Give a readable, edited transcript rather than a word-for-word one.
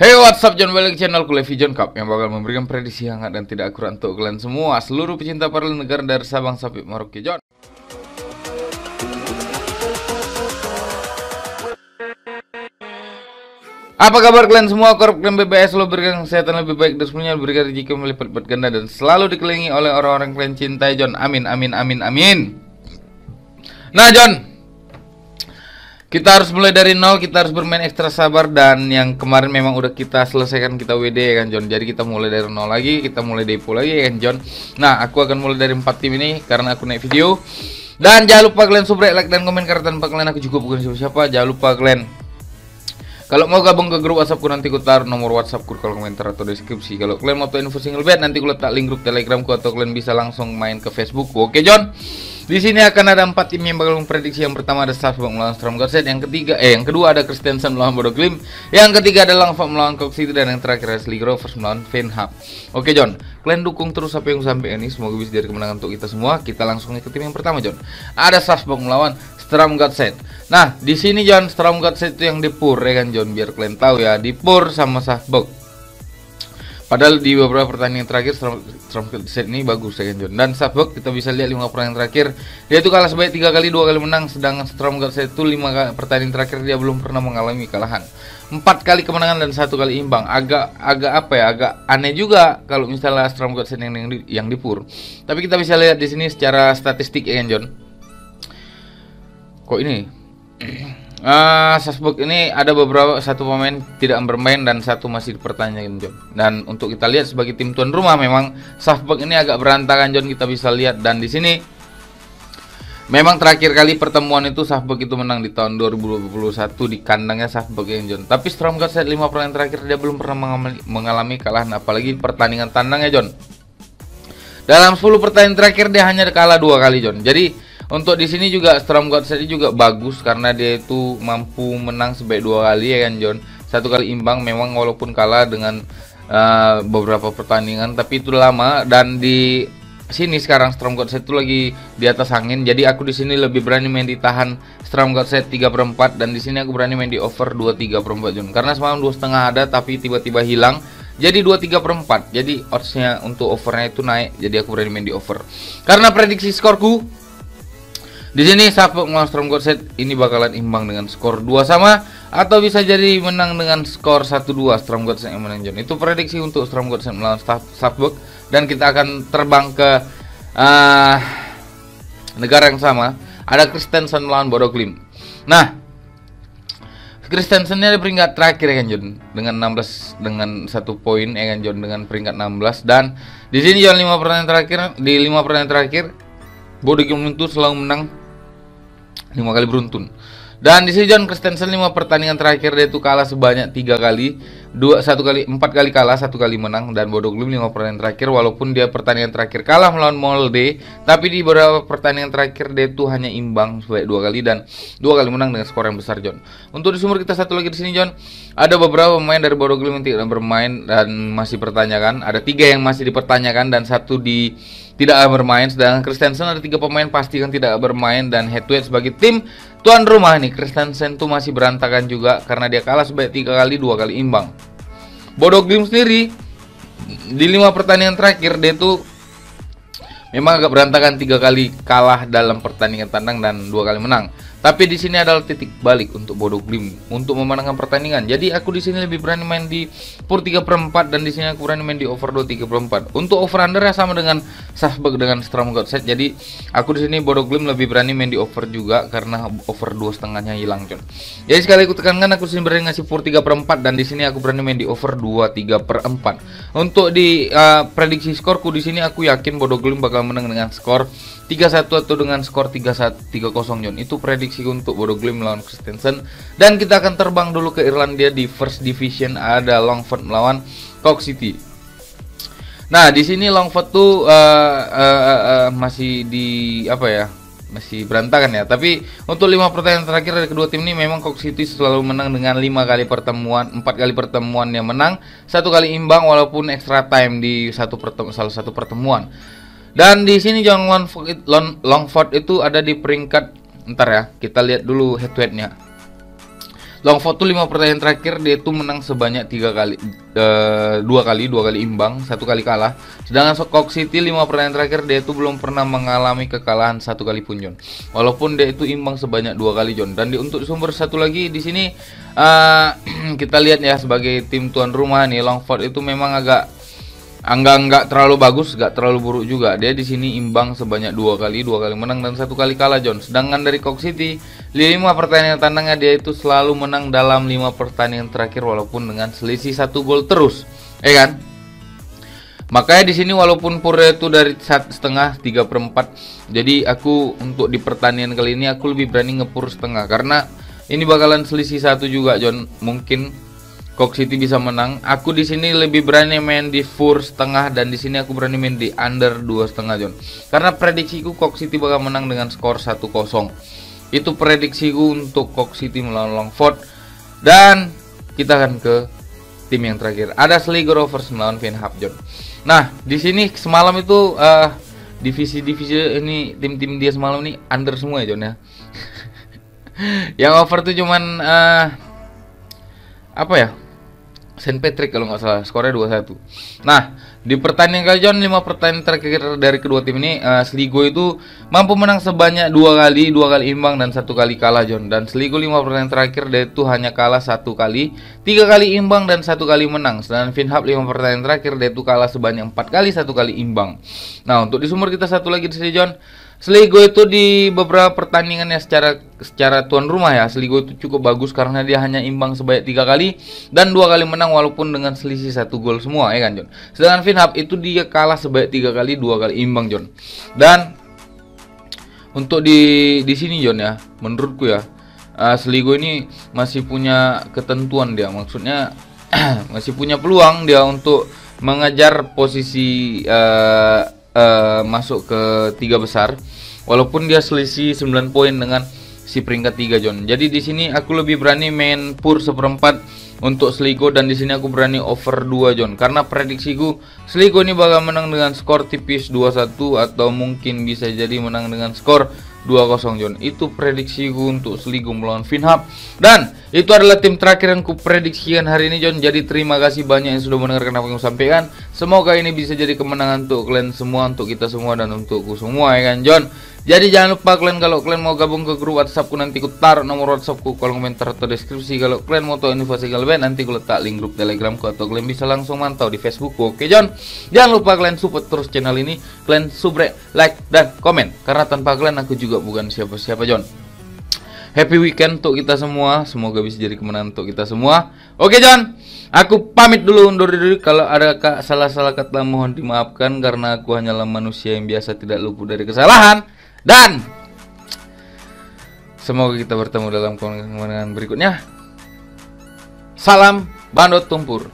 Hey, what's up, John? Balik channel Levi John Cup yang bakal memberikan prediksi hangat dan tidak akurat untuk kalian semua, seluruh pecinta padel negara dari Sabang sampai Merauke. John, apa kabar kalian semua? Korup kalian BBS selalu berikan kesehatan lebih baik dan semuanya berikan rezeki melipat-lipat ganda dan selalu dikelilingi oleh orang-orang kalian cintai, John. Amin, amin, amin, amin. Nah, John, kita harus mulai dari nol, kita harus bermain ekstra sabar. Dan yang kemarin memang udah kita selesaikan, kita WD ya kan, John. Jadi kita mulai dari nol lagi, kita mulai depo lagi ya kan, John. Nah, aku akan mulai dari 4 tim ini karena aku naik video. Dan jangan lupa kalian subscribe, like, dan komen karena tanpa kalian aku juga bukan siapa-siapa. Jangan lupa kalian, kalau mau gabung ke grup WhatsAppku, nanti ku taruh nomor WhatsAppku kalau komentar atau deskripsi. Kalau kalian mau tahu info single bed, nanti ku letak link grup Telegramku atau kalian bisa langsung main ke Facebookku. Oke, John. Di sini akan ada 4 tim yang bakal memprediksi. Yang pertama ada Salzburg melawan Sturm Gotset, yang kedua ada Christensen melawan Bodo Glimt, yang ketiga ada Langford melawan Cork City, dan yang terakhir ada Sligo Rovers melawan Venham. Oke, John, kalian dukung terus apa yang sampai ini, semoga bisa jadi kemenangan untuk kita semua. Kita langsung ke tim yang pertama, John. Ada Salzburg melawan Sturm Gotset. Nah, di sini, John, Sturm Gotset itu yang dipur ya kan, John, biar kalian tahu ya, dipur sama Salzburg. Padahal di beberapa pertandingan terakhir Sturm Gotset ini bagus ya kan, John. Dan Salzburg kita bisa lihat 5 pertandingan terakhir dia itu kalah sebanyak 3 kali, 2 kali menang. Sedangkan Sturm Gotset itu 5 pertandingan terakhir dia belum pernah mengalami kalahan. 4 kali kemenangan dan 1 kali imbang. Agak apa ya? Agak aneh juga kalau misalnya Sturm Gotset yang dipur. Tapi kita bisa lihat di sini secara statistik ya kan, John. Kok ini? Salzburg ini ada satu pemain tidak bermain dan satu masih dipertanyakan, John. Dan untuk kita lihat sebagai tim tuan rumah, memang Salzburg ini agak berantakan, John. Kita bisa lihat, dan di sini memang terakhir kali pertemuan itu Salzburg itu menang di tahun 2021 di kandangnya Salzburg, John. Tapi Sturm Gotset 5 pertandingan terakhir dia belum pernah mengalami kalahan, apalagi pertandingan tandangnya, John. Dalam 10 pertandingan terakhir dia hanya kalah 2 kali, John. Jadi untuk di sini juga Sturm Gotset juga bagus karena dia itu mampu menang sebanyak 2 kali ya kan, John. 1 kali imbang memang walaupun kalah dengan beberapa pertandingan, tapi itu lama. Dan di sini sekarang Sturm Gotset itu lagi di atas angin. Jadi aku di sini lebih berani main di tahan Sturm Gotset 3/4, dan di sini aku berani main di over 2/3/4, John. Karena semalam 2,5 ada tapi tiba-tiba hilang. Jadi 2/3/4. Jadi oddsnya untuk overnya itu naik. Jadi aku berani main di over. Karena prediksi skorku di sini Salzburg melawan Sturm Gotset ini bakalan imbang dengan skor 2 sama, atau bisa jadi menang dengan skor 1-2 Sturm Gotset yang menang, John. Itu prediksi untuk Sturm Gotset melawan Salzburg. Dan kita akan terbang ke negara yang sama. Ada Christensen melawan Bodo Glimt. Nah, Christensen ini ada peringkat terakhir ya kan, John, dengan 16 dengan 1 poin ya kan, John, dengan peringkat 16. Dan di sini, John, 5 pertandingan terakhir Bodo Glimt itu selalu menang 5 kali beruntun. Dan di sini, John, Christensen 5 pertandingan terakhir dia itu kalah sebanyak 3 kali, 4 kali kalah, 1 kali menang. Dan Bodo Glimt 5 pertandingan terakhir, walaupun dia pertandingan terakhir kalah melawan Molde, tapi di beberapa pertandingan terakhir dia itu hanya imbang sebanyak 2 kali dan 2 kali menang dengan skor yang besar, John. Untuk di sumber kita satu lagi di sini, John, ada beberapa pemain dari Bodo Glimt yang tidak bermain dan masih pertanyakan. Ada 3 yang masih dipertanyakan dan 1 tidak bermain. Sedangkan Christensen ada 3 pemain pastikan tidak bermain. Dan head to head sebagai tim tuan rumah nih, Christensen tuh masih berantakan juga karena dia kalah sebanyak 3 kali, 2 kali imbang. Bodo Glimt sendiri di 5 pertandingan terakhir dia tuh memang agak berantakan, 3 kali kalah dalam pertandingan tandang dan 2 kali menang. Tapi di sini adalah titik balik untuk Bodo Glimt untuk memenangkan pertandingan. Jadi aku di sini lebih berani main di pur 3/4, dan di sini aku berani main di over 2/3/4. Untuk over under ya sama dengan Salzburg dengan Sturm Gotset. Jadi aku di sini Bodo Glimt lebih berani main di over juga karena over 2,5-nya hilang, John. Jadi sekali aku tekankan, aku di sini berani ngasih pur 3/4, dan di sini aku berani main di over 2/3/4. Untuk di prediksi skorku di sini aku yakin Bodo Glimt bakal menang dengan skor 3-1 atau dengan skor 3-0, John. Itu prediksi untuk Bodo Glimt melawan Christensen. Dan kita akan terbang dulu ke Irlandia. Di First Division ada Langford melawan Cork City. Nah, di sini Langford tuh masih masih berantakan ya. Tapi untuk 5 pertandingan terakhir dari kedua tim ini memang Cork City selalu menang dengan 5 kali pertemuan, 4 kali pertemuan yang menang, 1 kali imbang walaupun extra time di salah satu pertemuan. Dan di sini John, Langford itu ada di peringkat, ntar ya, kita lihat dulu head to headnya. Longford tuh 5 pertandingan terakhir dia itu menang sebanyak 3 kali, 2 kali imbang, 1 kali kalah. Sedangkan Stoke City 5 pertandingan terakhir dia itu belum pernah mengalami kekalahan 1 kali pun, John. Walaupun dia itu imbang sebanyak 2 kali, John. Dan untuk sumber satu lagi di sini kita lihat ya, sebagai tim tuan rumah nih, Longford itu memang nggak terlalu bagus, nggak terlalu buruk juga. Dia di sini imbang sebanyak 2 kali menang dan 1 kali kalah, John. Sedangkan dari Stoke City 5 pertandingan tandangnya dia itu selalu menang dalam 5 pertandingan terakhir walaupun dengan selisih 1 gol terus, ya kan? Makanya di sini walaupun purnya itu dari 1,5 3/4, jadi aku untuk di pertandingan kali ini aku lebih berani ngepur setengah karena ini bakalan selisih 1 juga, John. Mungkin Stoke City bisa menang. Aku di sini lebih berani main di fur setengah dan di sini aku berani main di under 2,5, John. Karena prediksiku Stoke City bakal menang dengan skor 1-0. Itu prediksiku untuk Stoke City melawan Longford. Dan kita akan ke tim yang terakhir. Ada Sligo Rovers melawan Vinhap, John. Nah, di sini semalam itu divisi-divisi ini tim-tim dia semalam ini under semua ya, John ya. Yang over tuh cuman apa ya? Saint Patrick kalau nggak salah, skornya 2-1. Nah, di pertandingan kali, John, 5 pertandingan terakhir dari kedua tim ini, Sligo itu mampu menang sebanyak 2 kali imbang dan 1 kali kalah, John. Dan Sligo 5 pertandingan terakhir dia itu hanya kalah 1 kali, 3 kali imbang dan 1 kali menang. Sedangkan Vinhap 5 pertandingan terakhir dia itu kalah sebanyak 4 kali, 1 kali imbang. Nah, untuk di sumber kita satu lagi di sini, John. Sligo itu di beberapa pertandingannya secara tuan rumah ya, Sligo itu cukup bagus karena dia hanya imbang sebanyak 3 kali dan 2 kali menang walaupun dengan selisih 1 gol semua, ya kan, John. Sedangkan Vinhap itu dia kalah sebanyak 3 kali, 2 kali imbang, John. Dan untuk di sini, John ya, menurutku ya, Sligo ini masih punya ketentuan dia, maksudnya masih punya peluang dia untuk mengejar posisi masuk ke 3 besar walaupun dia selisih 9 poin dengan si peringkat 3, John. Jadi di sini aku lebih berani main pur 1/4 untuk Sligo dan di sini aku berani over 2, John. Karena prediksiku Sligo ini bakal menang dengan skor tipis 2-1 atau mungkin bisa jadi menang dengan skor 2-0, John. Itu prediksiku untuk Sligo melawan Vinhap. Dan itu adalah tim terakhir yang kuprediksikan hari ini, John. Jadi terima kasih banyak yang sudah mendengarkan apa yang aku sampaikan. Semoga ini bisa jadi kemenangan untuk kalian semua, untuk kita semua dan untukku semua, ya kan, John. Jadi jangan lupa kalian kalau kalian mau gabung ke grup WhatsAppku, nanti ku taruh nomor WhatsAppku kolom komentar atau deskripsi. Kalau kalian mau tahu informasi lebih, nanti ku letak link grup Telegramku atau kalian bisa langsung mantau di Facebookku. Oke, John. Jangan lupa kalian support terus channel ini, kalian subscribe, like dan komen karena tanpa kalian aku juga bukan siapa-siapa, John. Happy weekend untuk kita semua. Semoga bisa jadi kemenangan untuk kita semua. Oke, John. Aku pamit dulu, undur diri. Kalau ada salah-salah kata mohon dimaafkan karena aku hanyalah manusia yang biasa tidak luput dari kesalahan. Dan semoga kita bertemu dalam kemenangan berikutnya. Salam Bandot Tumpur.